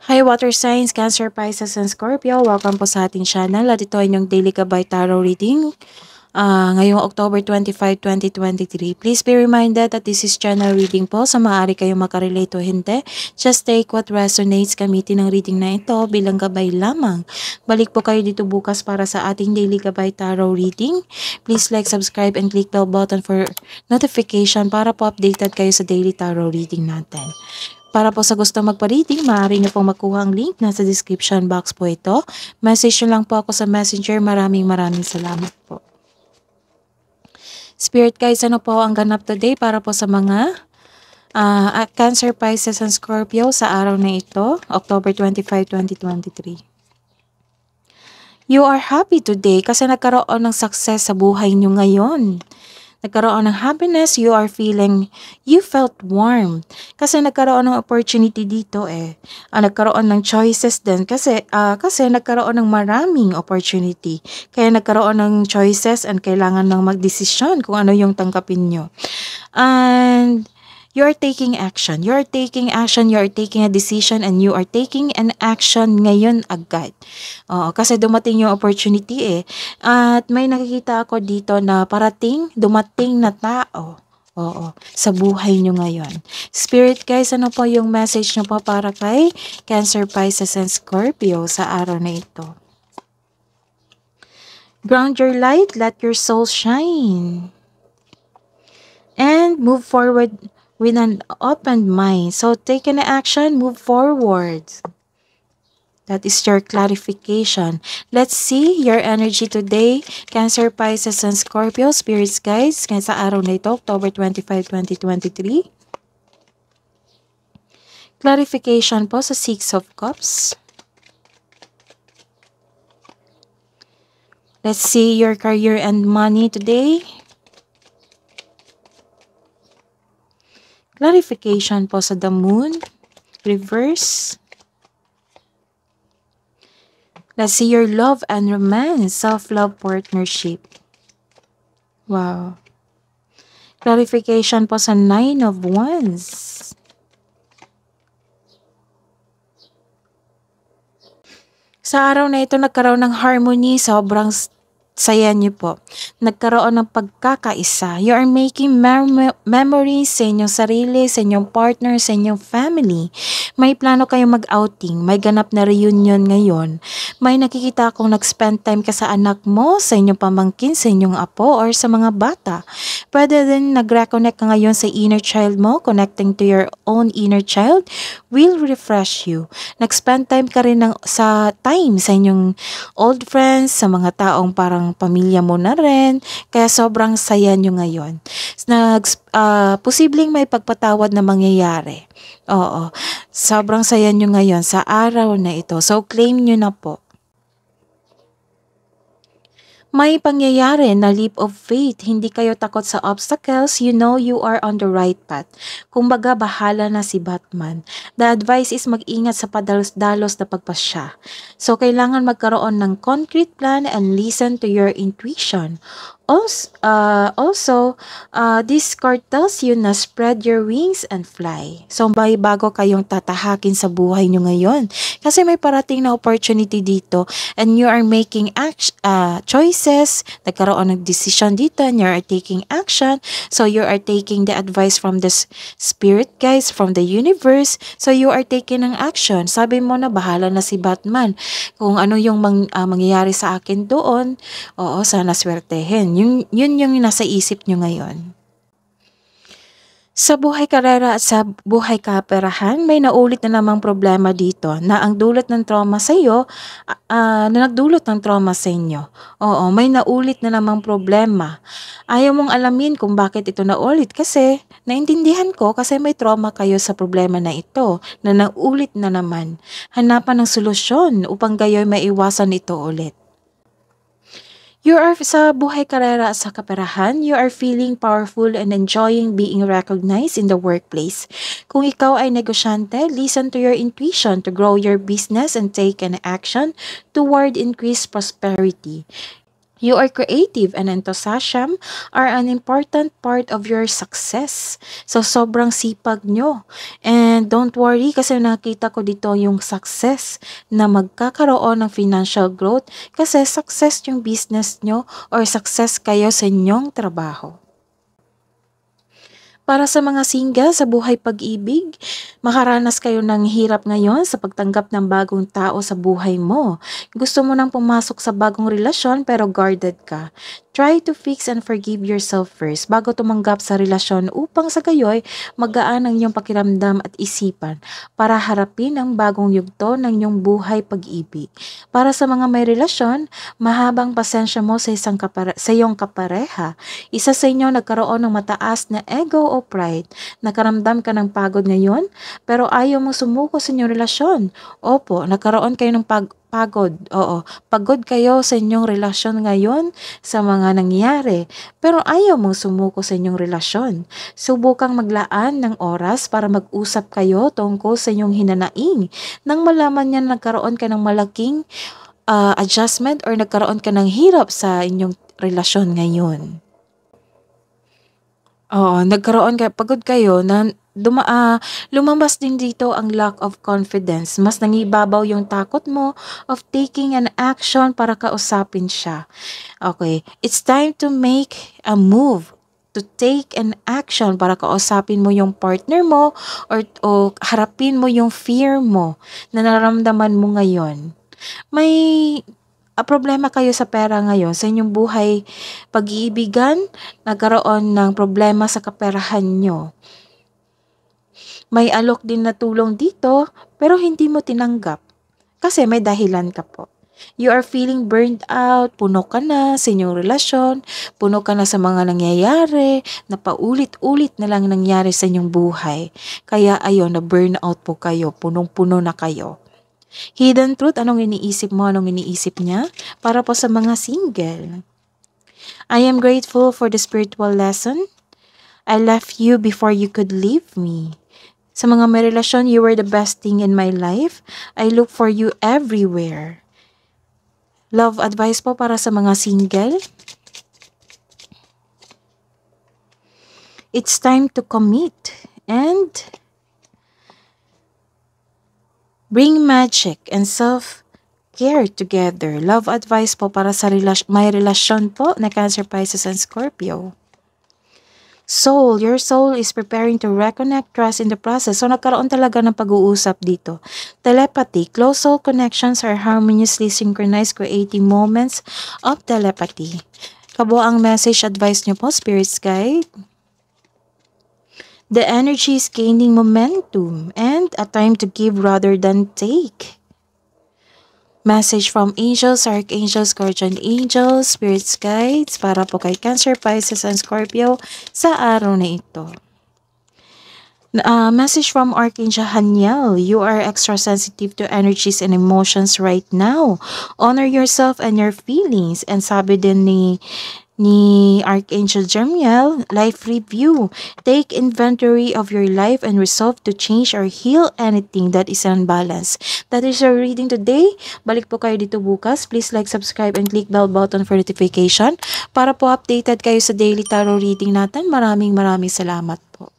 Hi Water Signs, Cancer, Pisces, and Scorpio. Welcome po sa ating channel at ito ay inyong Daily Gabay Tarot Reading ngayong October 25, 2023. Please be reminded that this is channel reading po, so maaari kayong makarelate o hindi. Just take what resonates, gamitin ang reading na ito bilang gabay lamang. Balik po kayo dito bukas para sa ating Daily Gabay Tarot Reading. Please like, subscribe, and click bell button for notification para po updated kayo sa Daily Tarot Reading natin. Para po sa gusto magpa-reading, maaari niyo pong makuha ang link. Nasa description box po ito. Message nyo lang po ako sa messenger. Maraming salamat po. Spirit guides, ano po ang ganap today para po sa mga Cancer, Pisces, and Scorpio sa araw na ito, October 25, 2023. You are happy today kasi nagkaroon ng success sa buhay nyo ngayon. Nagkaroon ng happiness, you felt warm. Kasi nagkaroon ng opportunity dito nagkaroon ng choices din kasi nagkaroon ng maraming opportunity. Kaya nagkaroon ng choices and kailangan ng magdesisyon kung ano yung tangkapin nyo. And you are taking action. You are taking a decision, and you are taking an action ngayon agad. Kasi dumating yung opportunity At may nakikita ako dito na dumating na tao. Sa buhay nyo ngayon. Spirit guys, ano po yung message nyo po para kay Cancer, Pisces, and Scorpio sa araw na ito? Ground your light, let your soul shine. And move forward with an open mind. So take an action, move forward. That is your clarification. Let's see your energy today, Cancer, Pisces, and Scorpio, spirits guys, ngayon sa araw na ito, October 25, 2023. Clarification po sa Six of Cups. Let's see your career and money today. Clarification po sa the Moon, reverse. Let's see your love and romance, self-love partnership. Wow. Clarification po sa Nine of Wands. Sa araw na ito, nagkaroon ng harmony, sobrang saya niyo po. Nagkaroon ng pagkakaisa. You are making memories sa inyong sarili, sa inyong partner, sa inyong family. May plano kayong mag-outing. May ganap na reunion ngayon. May nakikita akong nag-spend time ka sa anak mo, sa inyong pamangkin, sa inyong apo, or sa mga bata. Pwede din nag-reconnect ka ngayon sa inner child mo. Connecting to your own inner child will refresh you. Nag-spend time ka rin sa inyong old friends, sa mga taong parang pamilya mo na rin, kaya sobrang saya nyo ngayon. Posibleng may pagpatawad na mangyayari. Sobrang saya nyo ngayon sa araw na ito. So, claim nyo na po. May pangyayari na leap of faith. Hindi kayo takot sa obstacles. You know you are on the right path. Kumbaga, bahala na si Batman. The advice is mag-ingat sa padalos-dalos na pagpasya. So, kailangan magkaroon ng concrete plan and listen to your intuition. Also, this card tells you na spread your wings and fly. So, may bago kayong tatahakin sa buhay nyo ngayon. Kasi may parating na opportunity dito and you are making choices, nagkaroon ng decision dito and you are taking action. So, you are taking the advice from the spirit guys, from the universe. So, you are taking an action. Sabi mo na bahala na si Batman. Kung ano yung mangyayari sa akin doon, sana swertehin. Yun yung nasa isip nyo ngayon. Sa buhay karera at sa buhay kaperahan, may naulit na namang problema dito na ang dulot ng trauma sa iyo, na nagdulot ng trauma sa inyo. May naulit na namang problema. Ayaw mong alamin kung bakit ito naulit kasi naintindihan ko kasi may trauma kayo sa problema na ito na naulit na naman. Hanapan ng solusyon upang gayo'y maiwasan ito ulit. You are sa buhay karera at sa kaperahan, you are feeling powerful and enjoying being recognized in the workplace. Kung ikaw ay negosyante, listen to your intuition to grow your business and take an action toward increased prosperity. You are creative and enthusiasm are an important part of your success. So, sobrang sipag nyo. And And don't worry kasi nakita ko dito yung success na magkakaroon ng financial growth kasi success yung business nyo or success kayo sa inyong trabaho. Para sa mga single sa buhay pag-ibig, makaranas kayo ng hirap ngayon sa pagtanggap ng bagong tao sa buhay mo. Gusto mo nang pumasok sa bagong relasyon pero guarded ka. Try to fix and forgive yourself first bago tumanggap sa relasyon upang sa gayoy magaan ang iyong pakiramdam at isipan para harapin ang bagong yugto ng iyong buhay pag-ibig. Para sa mga may relasyon, mahabang pasensya mo sa sa iyong kapareha. Isa sa inyo nagkaroon ng mataas na ego o pride. Nakaramdam ka ng pagod ngayon, pero ayaw mo sumuko sa inyong relasyon. Opo, nagkaroon kayo ng pagod. Oo, pagod kayo sa inyong relasyon ngayon sa mga nangyari, pero ayaw mong sumuko sa inyong relasyon. Subukang maglaan ng oras para mag-usap kayo tungkol sa inyong hinanaing. Nang malaman niya na nagkaroon ka ng malaking adjustment or nagkaroon ka ng hirap sa inyong relasyon ngayon. Oo, pagod kayo na lumabas din dito ang lack of confidence. Mas nangibabaw yung takot mo of taking an action para kausapin siya. Okay, it's time to make a move, to take an action para kausapin mo yung partner mo o harapin mo yung fear mo na nararamdaman mo ngayon. May problema kayo sa pera ngayon, sa inyong buhay pag-iibigan, nagkaroon ng problema sa kaperahan nyo. May alok din na tulong dito, pero hindi mo tinanggap. Kasi may dahilan ka po. You are feeling burned out, puno ka na sa inyong relasyon, puno ka na sa mga nangyayari, na paulit-ulit na lang nangyari sa inyong buhay. Kaya ayun, na burn out po kayo, punong-puno na kayo. Hidden truth, anong iniisip mo, anong iniisip niya? Para po sa mga single. I am grateful for the spiritual lesson. I left you before you could leave me. Sa mga may relasyon, you were the best thing in my life. I look for you everywhere. Love advice po para sa mga single. It's time to commit and bring magic and self-care together. Love advice po para sa may relasyon po na Cancer, Pisces, and Scorpio. Soul, your soul is preparing to reconnect, trust in the process. So, nagkaroon talaga ng pag-uusap dito. Telepathy, close soul connections are harmoniously synchronized, creating moments of telepathy. Kabuang message advice nyo po, Spirit's Guide. The energy is gaining momentum and a time to give rather than take. Message from angels, archangels, guardian angels, spirits, guides para po kay Cancer, Pisces, and Scorpio sa araw na ito. Message from Archangel Haniel, you are extra sensitive to energies and emotions right now. Honor yourself and your feelings. And sabi din ni Archangel Jeremiel, life review. Take inventory of your life and resolve to change or heal anything that is unbalanced. That is your reading today. Balik po kayo dito bukas. Please like, subscribe, and click bell button for notification para po updated kayo sa daily tarot reading natin. Maraming salamat po.